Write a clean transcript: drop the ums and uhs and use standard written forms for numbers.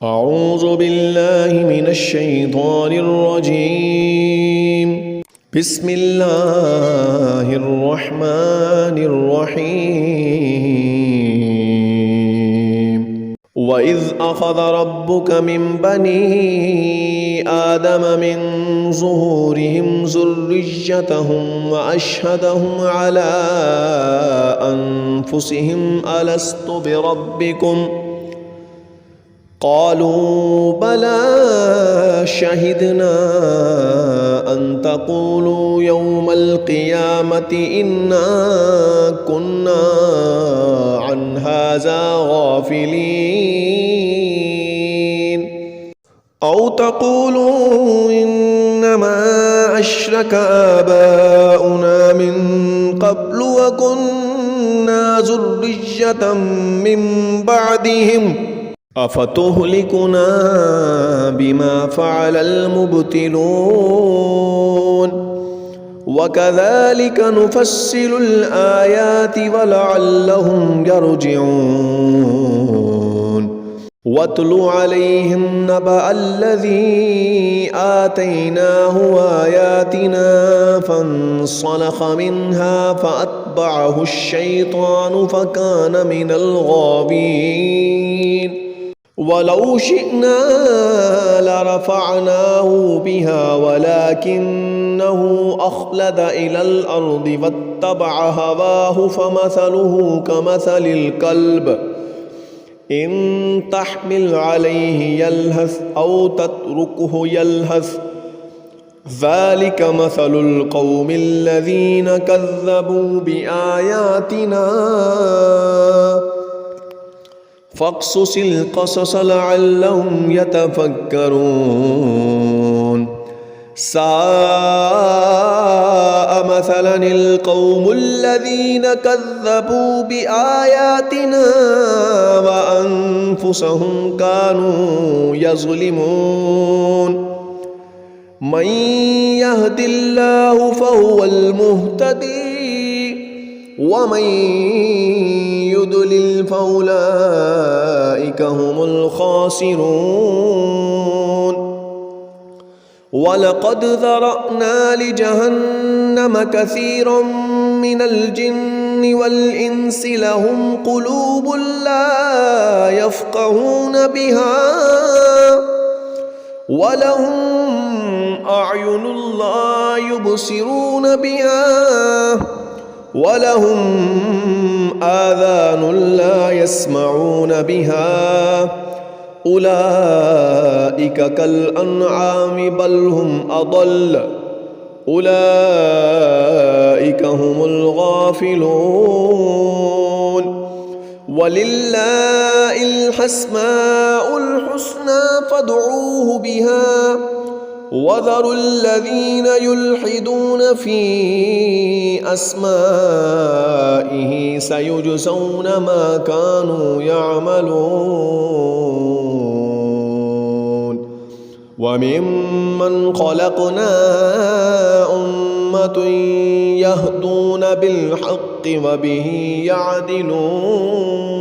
أعوذ بالله من الشيطان الرجيم. بسم الله الرحمن الرحيم. وإذ أخذ ربك من بني آدم من ظهورهم ذريتهم وأشهدهم على أنفسهم ألست بربكم قالوا بلى شهدنا أن تقولوا يوم القيامة إنا كنا عن هذا غافلين أو تقولوا إنما أشرك آباؤنا من قبل وكنا ذرية من بعدهم أفتهلكنا بما فعل المبتلون وكذلك نفصل الآيات ولعلهم يرجعون واتل عليهم نبأ الذي آتيناه آياتنا فانسلخ منها فأتبعه الشيطان فكان من الغاوين ولو شئنا لرفعناه بها ولكنه أخلد إلى الأرض واتبع هواه فمثله كمثل الكلب إن تحمل عليه يلهث أو تتركه يلهث ذلك مثل القوم الذين كذبوا بآياتنا فاقصص القصص لعلهم يتفكرون ساء مثلا القوم الذين كذبوا بآياتنا وأنفسهم كانوا يظلمون من يهد الله فهو المهتدي ومن يضلل فأولئك هم الخاسرون ولقد ذرأنا لجهنم كثيرا من الجن والإنس لهم قلوب لا يفقهون بها ولهم أعين لا يبصرون بها ولهم آذان لا يسمعون بها أولئك كالأنعام بل هم أضل أولئك هم الغافلون ولله الأسماء الحسنى فادعوه بها وذروا الذين يلحدون في أسمائه سيجزون ما كانوا يعملون وممن خلقنا أمة يهدون بالحق وبه يعدلون